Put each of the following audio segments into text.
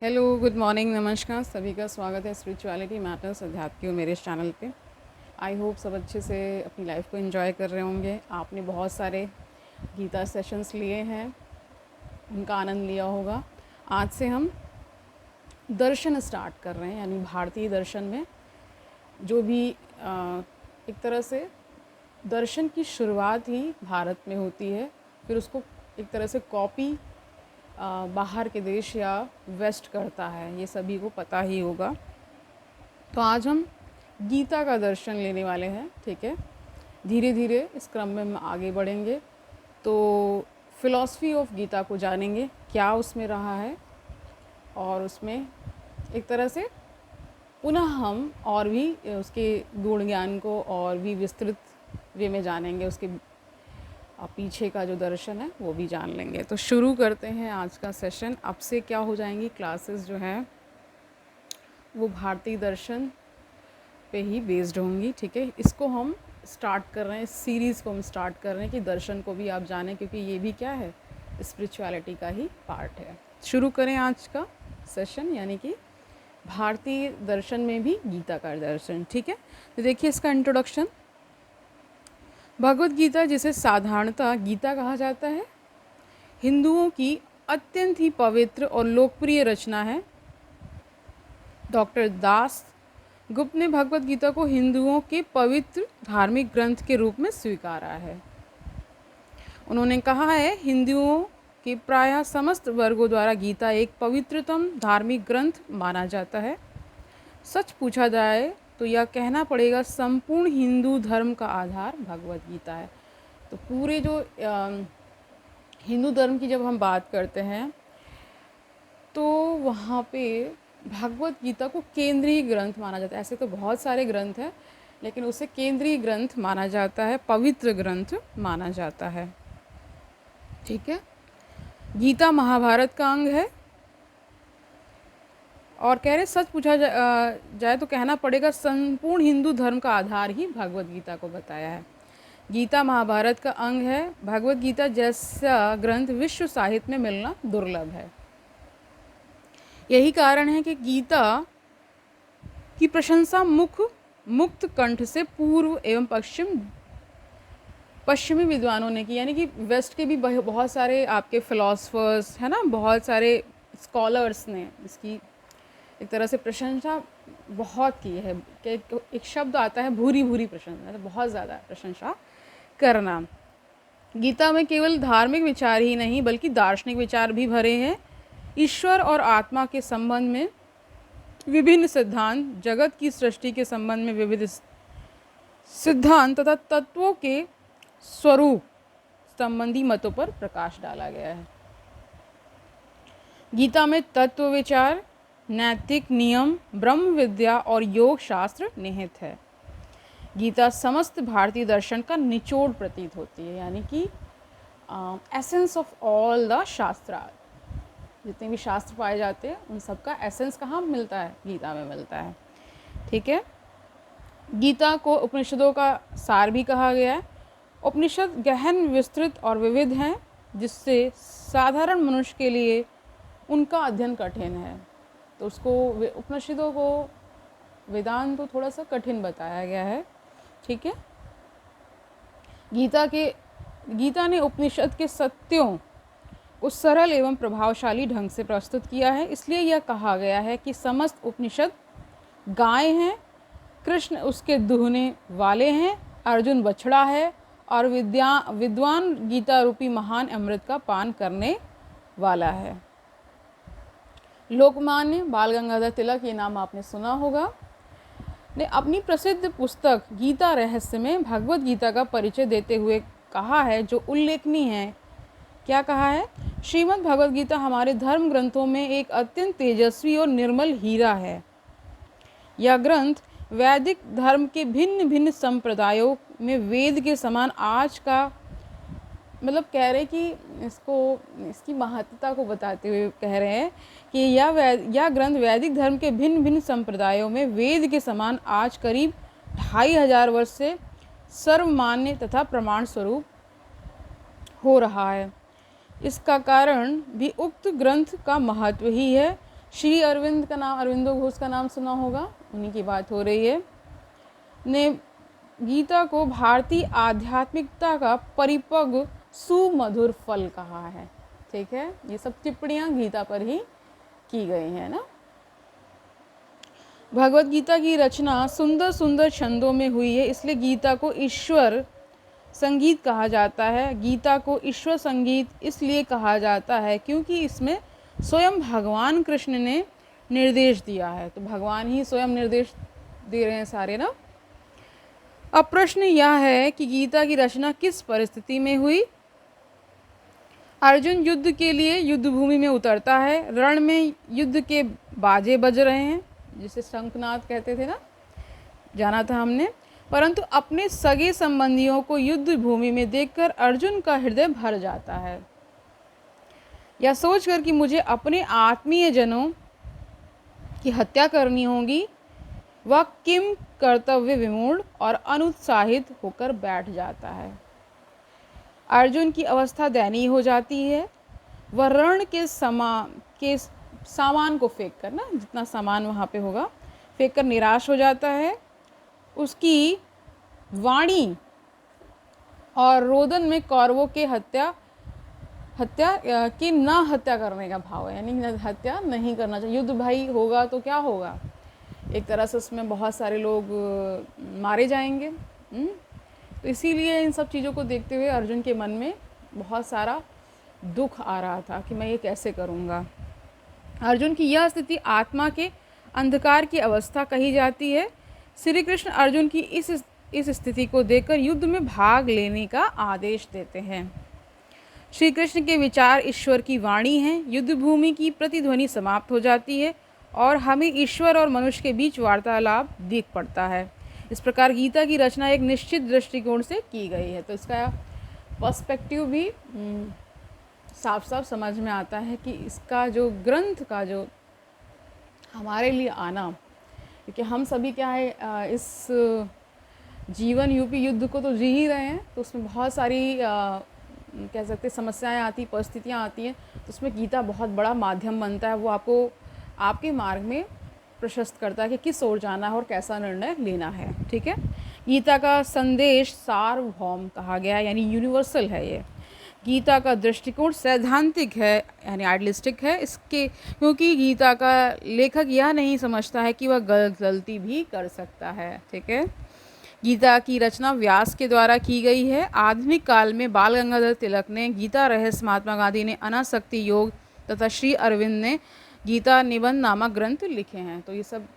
Hello, good morning, नमस्कार। सभी का स्वागत है स्पिरिचुअलिटी मैटर्स अध्यात्म की मेरे इस चैनल पे। आई होप सब अच्छे से अपनी लाइफ को एंजॉय कर रहे होंगे। आपने बहुत सारे गीता सेशंस लिए हैं, उनका आनंद लिया होगा। आज से हम दर्शन स्टार्ट कर रहे हैं, यानी भारतीय दर्शन में जो भी एक तरह से दर्शन की शुरुआत ही भारत में होती है, फिर उसको एक तरह से कॉपी बाहर के देश या वेस्ट करता है, ये सभी को पता ही होगा। तो आज हम गीता का दर्शन लेने वाले हैं, ठीक है। धीरे धीरे इस क्रम में हम आगे बढ़ेंगे, तो फिलॉसफी ऑफ गीता को जानेंगे, क्या उसमें रहा है, और उसमें एक तरह से पुनः हम और भी उसके गुण ज्ञान को और भी विस्तृत वे में जानेंगे, उसके पीछे का जो दर्शन है वो भी जान लेंगे। तो शुरू करते हैं आज का सेशन। अब से क्या हो जाएंगी क्लासेस जो हैं वो भारतीय दर्शन पे ही बेस्ड होंगी, ठीक है। इसको हम स्टार्ट कर रहे हैं, इस सीरीज़ को हम स्टार्ट कर रहे हैं कि दर्शन को भी आप जानें, क्योंकि ये भी क्या है, स्पिरिचुअलिटी का ही पार्ट है। शुरू करें आज का सेशन, यानी कि भारतीय दर्शन में भी गीता का दर्शन, ठीक है। तो देखिए इसका इंट्रोडक्शन। भगवत गीता, जिसे साधारणतः गीता कहा जाता है, हिंदुओं की अत्यंत ही पवित्र और लोकप्रिय रचना है। डॉक्टर दास गुप्त ने भगवत गीता को हिंदुओं के पवित्र धार्मिक ग्रंथ के रूप में स्वीकारा है। उन्होंने कहा है, हिंदुओं के प्रायः समस्त वर्गों द्वारा गीता एक पवित्रतम धार्मिक ग्रंथ माना जाता है। सच पूछा जाए तो यह कहना पड़ेगा, संपूर्ण हिंदू धर्म का आधार भगवत गीता है। तो पूरे जो हिंदू धर्म की जब हम बात करते हैं तो वहाँ पे भगवत गीता को केंद्रीय ग्रंथ माना जाता है। ऐसे तो बहुत सारे ग्रंथ हैं, लेकिन उसे केंद्रीय ग्रंथ माना जाता है, पवित्र ग्रंथ माना जाता है, ठीक है। गीता महाभारत का अंग है, और कह रहे सच पूछा जाए तो कहना पड़ेगा, संपूर्ण हिंदू धर्म का आधार ही भगवत गीता को बताया है। गीता महाभारत का अंग है। भगवत गीता जैसा ग्रंथ विश्व साहित्य में मिलना दुर्लभ है। यही कारण है कि गीता की प्रशंसा मुक्त कंठ से पूर्व एवं पश्चिमी विद्वानों ने की, यानी कि वेस्ट के भी बहुत सारे आपके फिलोसफर्स है ना, बहुत सारे स्कॉलर्स ने इसकी एक तरह से प्रशंसा बहुत की है। कि एक शब्द आता है भूरी भूरी प्रशंसा, तो बहुत ज़्यादा प्रशंसा करना। गीता में केवल धार्मिक विचार ही नहीं बल्कि दार्शनिक विचार भी भरे हैं। ईश्वर और आत्मा के संबंध में विभिन्न सिद्धांत, जगत की सृष्टि के संबंध में विविध सिद्धांत तथा तत्वों के स्वरूप संबंधी मतों पर प्रकाश डाला गया है। गीता में तत्व विचार, नैतिक नियम, ब्रह्म विद्या और योग शास्त्र निहित है। गीता समस्त भारतीय दर्शन का निचोड़ प्रतीत होती है, यानी कि एसेंस ऑफ ऑल द शास्त्र। जितने भी शास्त्र पाए जाते हैं उन सब का एसेंस कहाँ मिलता है, गीता में मिलता है, ठीक है। गीता को उपनिषदों का सार भी कहा गया है। उपनिषद गहन, विस्तृत और विविध हैं, जिससे साधारण मनुष्य के लिए उनका अध्ययन कठिन है। तो उसको उपनिषदों को वेदांत को थोड़ा सा कठिन बताया गया है, ठीक है। गीता ने उपनिषद के सत्यों को सरल एवं प्रभावशाली ढंग से प्रस्तुत किया है। इसलिए यह कहा गया है कि समस्त उपनिषद गाय हैं, कृष्ण उसके दुहने वाले हैं, अर्जुन बछड़ा है, और विद्वान गीता रूपी महान अमृत का पान करने वाला है। लोकमान्य बाल गंगाधर तिलक, ये नाम आपने सुना होगा, ने अपनी प्रसिद्ध पुस्तक गीता रहस्य में भगवत गीता का परिचय देते हुए कहा है, जो उल्लेखनीय है। क्या कहा है? श्रीमद् भगवत गीता हमारे धर्म ग्रंथों में एक अत्यंत तेजस्वी और निर्मल हीरा है। यह ग्रंथ वैदिक धर्म के भिन्न भिन्न संप्रदायों में वेद के समान आज का, मतलब कह रहे कि इसकी महत्ता को बताते हुए कह रहे हैं कि यह ग्रंथ वैदिक धर्म के भिन्न भिन्न संप्रदायों में वेद के समान आज करीब 2500 वर्ष से सर्वमान्य तथा प्रमाण स्वरूप हो रहा है। इसका कारण भी उक्त ग्रंथ का महत्व ही है, श्री अरविंद का नाम, अरविंदो घोष का नाम सुना होगा, उन्हीं की बात हो रही है, ने गीता को भारतीय आध्यात्मिकता का परिपक्व सुमधुर फल कहा है। ठीक है, ये सब टिप्पणियाँ गीता पर ही की गई हैं ना। भगवत गीता की रचना सुंदर सुंदर छंदों में हुई है, इसलिए गीता को ईश्वर संगीत कहा जाता है। गीता को ईश्वर संगीत इसलिए कहा जाता है क्योंकि इसमें स्वयं भगवान कृष्ण ने निर्देश दिया है। तो भगवान ही स्वयं निर्देश दे रहे हैं सारे ना। अब प्रश्न यह है कि गीता की रचना किस परिस्थिति में हुई। अर्जुन युद्ध के लिए युद्ध भूमि में उतरता है, रण में युद्ध के बाजे बज रहे हैं, जिसे शंखनाद कहते थे ना, जाना था हमने। परंतु अपने सगे संबंधियों को युद्ध भूमि में देखकर अर्जुन का हृदय भर जाता है। यह सोचकर कि मुझे अपने आत्मीय जनों की हत्या करनी होगी, वह किम कर्तव्य विमूढ़ और अनुत्साहित होकर बैठ जाता है। अर्जुन की अवस्था दयनीय हो जाती है। वह रण के सामान को फेंक कर ना, जितना सामान वहाँ पे होगा, फेंक कर निराश हो जाता है। उसकी वाणी और रोदन में कौरवों के हत्या की न हत्या करने का भाव है, यानी हत्या नहीं करना चाहिए। युद्ध भाई होगा तो क्या होगा, एक तरह से उसमें बहुत सारे लोग मारे जाएंगे। तो इसीलिए इन सब चीज़ों को देखते हुए अर्जुन के मन में बहुत सारा दुख आ रहा था कि मैं ये कैसे करूँगा। अर्जुन की यह स्थिति आत्मा के अंधकार की अवस्था कही जाती है। श्री कृष्ण अर्जुन की इस स्थिति को देखकर युद्ध में भाग लेने का आदेश देते हैं। श्री कृष्ण के विचार ईश्वर की वाणी हैं। युद्ध भूमि की प्रतिध्वनि समाप्त हो जाती है और हमें ईश्वर और मनुष्य के बीच वार्तालाप दिख पड़ता है। इस प्रकार गीता की रचना एक निश्चित दृष्टिकोण से की गई है। तो इसका पर्सपेक्टिव भी साफ साफ समझ में आता है कि इसका जो ग्रंथ का जो हमारे लिए आना, क्योंकि हम सभी क्या है, इस जीवन यूपी युद्ध को तो जी ही रहे हैं, तो उसमें बहुत सारी कह सकते समस्याएं आती, परिस्थितियां आती हैं, तो उसमें गीता बहुत बड़ा माध्यम बनता है। वो आपको आपके मार्ग में प्रशस्त करता है कि किस ओर जाना है और कैसा निर्णय लेना है। ठीक है, गीता का संदेश सार्वभौम कहा गया है, यानी यूनिवर्सल है। ये गीता का दृष्टिकोण सैद्धांतिक है, यानी आइडियलिस्टिक है इसके, क्योंकि गीता का लेखक यह नहीं समझता है कि वह गलती भी कर सकता है। ठीक है, गीता की रचना व्यास के द्वारा की गई है। आधुनिक काल में बाल गंगाधर तिलक ने गीता रहस्य, महात्मा गांधी ने अनासक्ति योग तथा श्री अरविंद ने गीता निबंध नामक ग्रंथ लिखे हैं। तो ये सब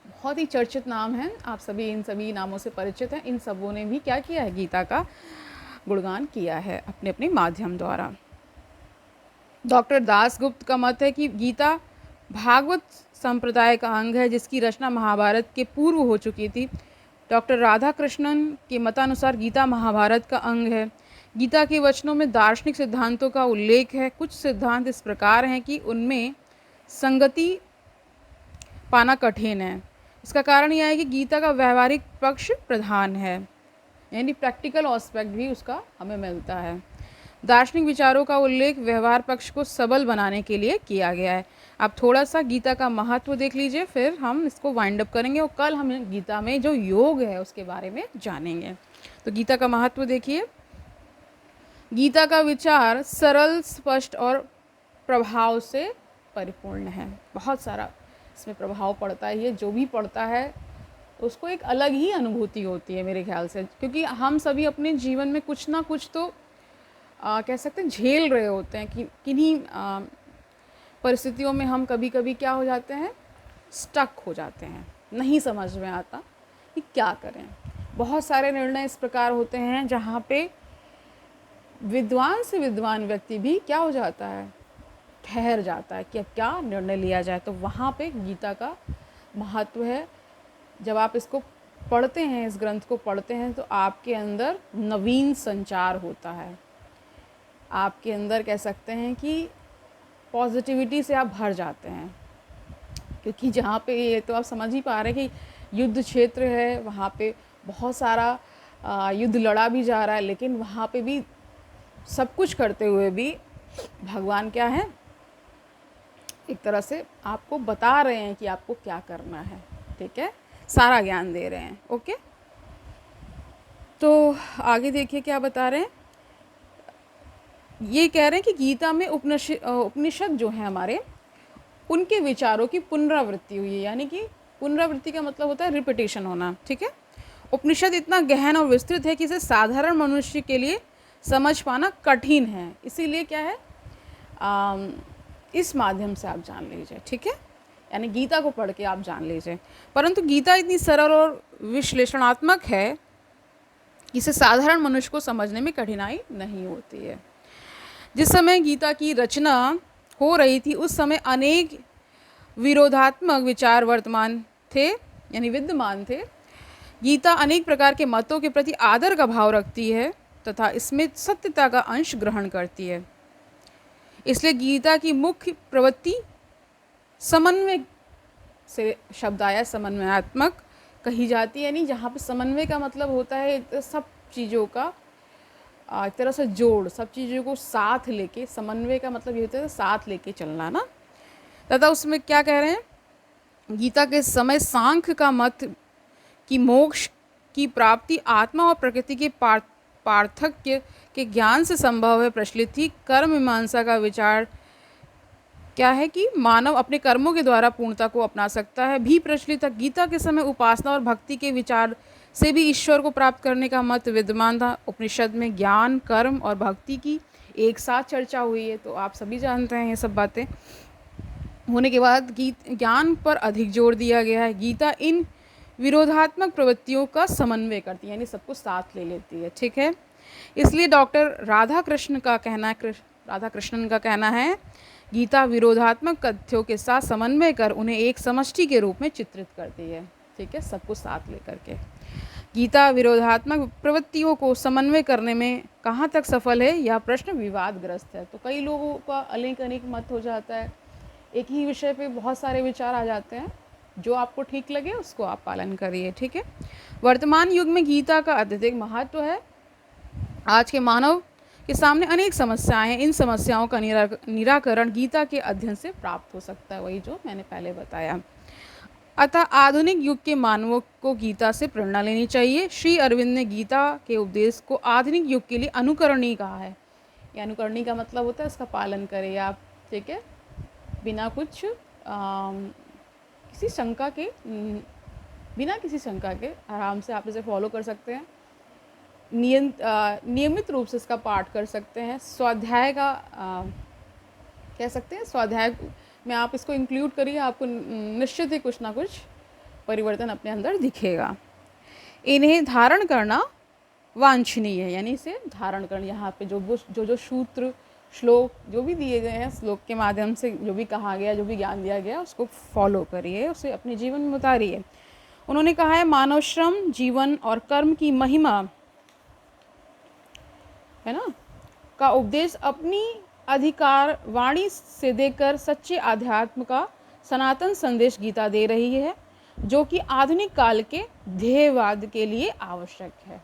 बहुत ही चर्चित नाम हैं, आप सभी इन सभी नामों से परिचित हैं। इन सबों ने भी क्या किया है, गीता का गुणगान किया है अपने अपने माध्यम द्वारा। डॉक्टर दासगुप्त का मत है कि गीता भागवत संप्रदाय का अंग है, जिसकी रचना महाभारत के पूर्व हो चुकी थी। डॉक्टर राधाकृष्णन के मतानुसार गीता महाभारत का अंग है। गीता के वचनों में दार्शनिक सिद्धांतों का उल्लेख है। कुछ सिद्धांत इस प्रकार हैं कि उनमें संगति पाना कठिन है। इसका कारण यह है कि गीता का व्यवहारिक पक्ष प्रधान है, यानी प्रैक्टिकल एस्पेक्ट भी उसका हमें मिलता है। दार्शनिक विचारों का उल्लेख व्यवहार पक्ष को सबल बनाने के लिए किया गया है। आप थोड़ा सा गीता का महत्व देख लीजिए, फिर हम इसको वाइंड अप करेंगे और कल हम गीता में जो योग है उसके बारे में जानेंगे। तो गीता का महत्व देखिए। गीता का विचार सरल, स्पष्ट और प्रभाव से परिपूर्ण है। बहुत सारा इसमें प्रभाव पड़ता है। ये जो भी पढ़ता है उसको एक अलग ही अनुभूति होती है मेरे ख्याल से, क्योंकि हम सभी अपने जीवन में कुछ ना कुछ तो कह सकते हैं झेल रहे होते हैं कि किन्हीं परिस्थितियों में हम कभी कभी क्या हो जाते हैं, स्टक हो जाते हैं, नहीं समझ में आता कि क्या करें। बहुत सारे निर्णय इस प्रकार होते हैं जहाँ पे विद्वान से विद्वान व्यक्ति भी क्या हो जाता है, ठहर जाता है कि अब क्या निर्णय लिया जाए। तो वहाँ पे गीता का महत्व है। जब आप इसको पढ़ते हैं, इस ग्रंथ को पढ़ते हैं, तो आपके अंदर नवीन संचार होता है। आपके अंदर कह सकते हैं कि पॉजिटिविटी से आप भर जाते हैं, क्योंकि जहाँ पे ये तो आप समझ ही पा रहे हैं कि युद्ध क्षेत्र है, वहाँ पे बहुत सारा युद्ध लड़ा भी जा रहा है, लेकिन वहाँ पे भी सब कुछ करते हुए भी भगवान क्या है, एक तरह से आपको बता रहे हैं कि आपको क्या करना है, ठीक है, सारा ज्ञान दे रहे हैं। ओके, तो आगे देखिए क्या बता रहे हैं। ये कह रहे हैं कि गीता में उपनिषद जो है हमारे, उनके विचारों की पुनरावृत्ति हुई है, यानी कि पुनरावृत्ति का मतलब होता है रिपीटेशन होना, ठीक है। उपनिषद इतना गहन और विस्तृत है कि इसे साधारण मनुष्य के लिए समझ पाना कठिन है, इसीलिए क्या है, इस माध्यम से आप जान लीजिए, ठीक है, यानी गीता को पढ़ के आप जान लीजिए। परंतु गीता इतनी सरल और विश्लेषणात्मक है कि इसे साधारण मनुष्य को समझने में कठिनाई नहीं होती है। जिस समय गीता की रचना हो रही थी उस समय अनेक विरोधात्मक विचार वर्तमान थे, यानी विद्यमान थे। गीता अनेक प्रकार के मतों के प्रति आदर का भाव रखती है तथा इसमें सत्यता का अंश ग्रहण करती है। इसलिए गीता की मुख्य प्रवृत्ति समन्वय से शब्द आया, समन्वयात्मक कही जाती है, यानी जहाँ पे समन्वय का मतलब होता है सब चीज़ों का एक तरह से जोड़, सब चीज़ों को साथ लेके, समन्वय का मतलब ये होता है साथ लेके चलना ना। तथा उसमें क्या कह रहे हैं, गीता के समय सांख्य का मत कि मोक्ष की प्राप्ति आत्मा और प्रकृति के पार्थक्य के ज्ञान से संभव है प्रचलित थी। कर्म मीमांसा का विचार क्या है कि मानव अपने कर्मों के द्वारा पूर्णता को अपना सकता है भी प्रचलित था। गीता के समय उपासना और भक्ति के विचार से भी ईश्वर को प्राप्त करने का मत विद्यमान था। उपनिषद में ज्ञान, कर्म और भक्ति की एक साथ चर्चा हुई है, तो आप सभी जानते हैं ये सब बातें होने के बाद ज्ञान पर अधिक जोर दिया गया है। गीता इन विरोधात्मक प्रवृत्तियों का समन्वय करती है, यानी सबको साथ ले लेती है, ठीक है। इसलिए डॉक्टर राधाकृष्णन का कहना है गीता विरोधात्मक कथ्यों के साथ समन्वय कर उन्हें एक समष्टि के रूप में चित्रित करती है, ठीक है, सबको साथ लेकर के। गीता विरोधात्मक प्रवृत्तियों को समन्वय करने में कहाँ तक सफल है, यह प्रश्न विवादग्रस्त है। तो कई लोगों का अनेक अनेक मत हो जाता है, एक ही विषय पे बहुत सारे विचार आ जाते हैं, जो आपको ठीक लगे उसको आप पालन करिए, ठीक है। वर्तमान युग में गीता का अत्यधिक महत्व है। आज के मानव के सामने अनेक समस्याएं हैं, इन समस्याओं का निराकरण गीता के अध्ययन से प्राप्त हो सकता है, वही जो मैंने पहले बताया। अतः आधुनिक युग के मानवों को गीता से प्रेरणा लेनी चाहिए। श्री अरविंद ने गीता के उपदेश को आधुनिक युग के लिए अनुकरणीय कहा है। ये अनुकरणीय का मतलब होता है इसका पालन करें आप, ठीक है, बिना कुछ किसी शंका के, बिना किसी शंका के आराम से आप इसे फॉलो कर सकते हैं। नियमित रूप से इसका पाठ कर सकते हैं। स्वाध्याय का कह सकते हैं, स्वाध्याय में आप इसको इंक्लूड करिए, आपको निश्चित ही कुछ ना कुछ परिवर्तन अपने अंदर दिखेगा। इन्हें धारण करना वांछनीय है, यानी इसे धारण करना, यहाँ पे जो सूत्र श्लोक जो भी दिए गए हैं, श्लोक के माध्यम से जो भी कहा गया, जो भी ज्ञान दिया गया, उसको फॉलो करिए, उसे अपने जीवन में उतारिए। उन्होंने कहा है मानव श्रम, जीवन और कर्म की महिमा, है ना, का उपदेश अपनी अधिकार वाणी से देकर सच्चे आध्यात्म का सनातन संदेश गीता दे रही है, जो कि आधुनिक काल के ध्येयवाद के लिए आवश्यक है,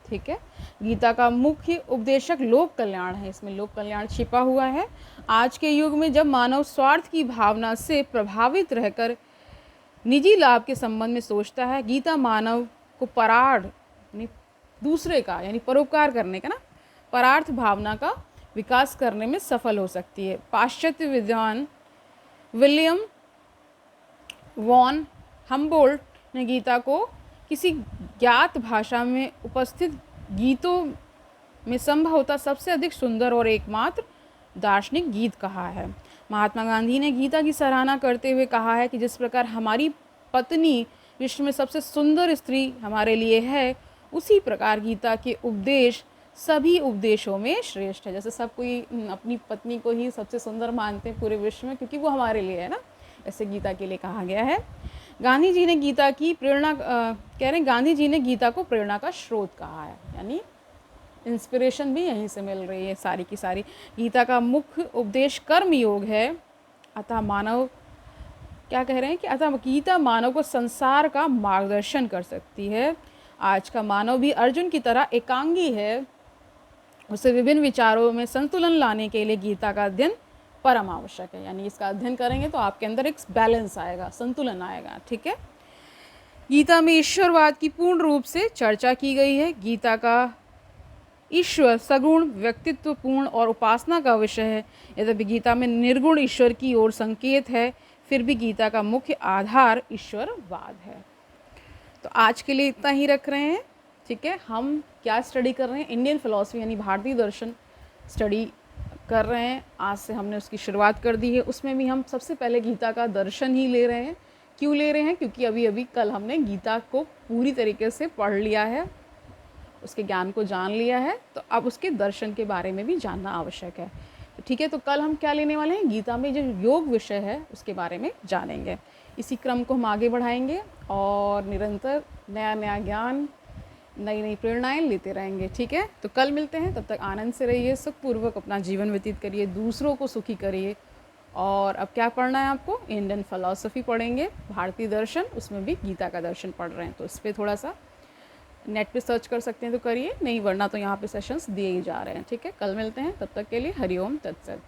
ठीक है। गीता का मुख्य उपदेशक लोक कल्याण है, इसमें लोक कल्याण छिपा हुआ है। आज के युग में जब मानव स्वार्थ की भावना से प्रभावित रहकर निजी लाभ के संबंध में सोचता है, गीता मानव को परार्थ, यानी दूसरे का, यानी परोपकार करने का ना, परार्थ भावना का विकास करने में सफल हो सकती है। पाश्चात्य विद्वान विलियम वॉन हम्बोल्ट ने गीता को किसी ज्ञात भाषा में उपस्थित गीतों में संभवतः सबसे अधिक सुंदर और एकमात्र दार्शनिक गीत कहा है। महात्मा गांधी ने गीता की सराहना करते हुए कहा है कि जिस प्रकार हमारी पत्नी विश्व में सबसे सुंदर स्त्री हमारे लिए है, उसी प्रकार गीता के उपदेश सभी उपदेशों में श्रेष्ठ है। जैसे सब कोई अपनी पत्नी को ही सबसे सुंदर मानते हैं पूरे विश्व में, क्योंकि वो हमारे लिए है ना, ऐसे गीता के लिए कहा गया है। गांधी जी ने गीता की प्रेरणा कह रहे हैं, गांधी जी ने गीता को प्रेरणा का स्रोत कहा है, यानी इंस्पिरेशन भी यहीं से मिल रही है सारी की सारी। गीता का मुख्य उपदेश कर्म योग है। अतः मानव क्या कह रहे हैं कि अतः गीता मानव को संसार का मार्गदर्शन कर सकती है। आज का मानव भी अर्जुन की तरह एकांगी है, उसे विभिन्न विचारों में संतुलन लाने के लिए गीता का अध्ययन परम आवश्यक है। यानी इसका अध्ययन करेंगे तो आपके अंदर एक बैलेंस आएगा, संतुलन आएगा। ठीक है। गीता में ईश्वरवाद की पूर्ण रूप से चर्चा की गई है। गीता का ईश्वर सगुण, व्यक्तित्वपूर्ण और उपासना का विषय है। यद्यपि गीता में निर्गुण ईश्वर की ओर संकेत है, फिर भी गीता का मुख्य आधार ईश्वरवाद है। तो आज के लिए इतना ही रख रहे हैं। ठीक है। हम क्या स्टडी कर रहे हैं? इंडियन फिलॉसफी यानी भारतीय दर्शन स्टडी कर रहे हैं। आज से हमने उसकी शुरुआत कर दी है। उसमें भी हम सबसे पहले गीता का दर्शन ही ले रहे हैं। क्यों ले रहे हैं? क्योंकि अभी अभी कल हमने गीता को पूरी तरीके से पढ़ लिया है, उसके ज्ञान को जान लिया है, तो अब उसके दर्शन के बारे में भी जानना आवश्यक है। तो ठीक है, तो कल हम क्या लेने वाले हैं? गीता में जो योग विषय है उसके बारे में जानेंगे। इसी क्रम को हम आगे बढ़ाएंगे और निरंतर नया नया ज्ञान, नई नई प्रेरणाएं लेते रहेंगे। ठीक है। तो कल मिलते हैं। तब तक आनंद से रहिए, सुखपूर्वक अपना जीवन व्यतीत करिए, दूसरों को सुखी करिए। और अब क्या पढ़ना है आपको? इंडियन फिलॉसफी पढ़ेंगे, भारतीय दर्शन, उसमें भी गीता का दर्शन पढ़ रहे हैं। तो इस पर थोड़ा सा नेट पे सर्च कर सकते हैं तो करिए, नहीं वरना तो यहाँ पे सेशंस दिए ही जा रहे हैं। ठीक है। कल मिलते हैं। तब तक के लिए हरिओम तत्सत।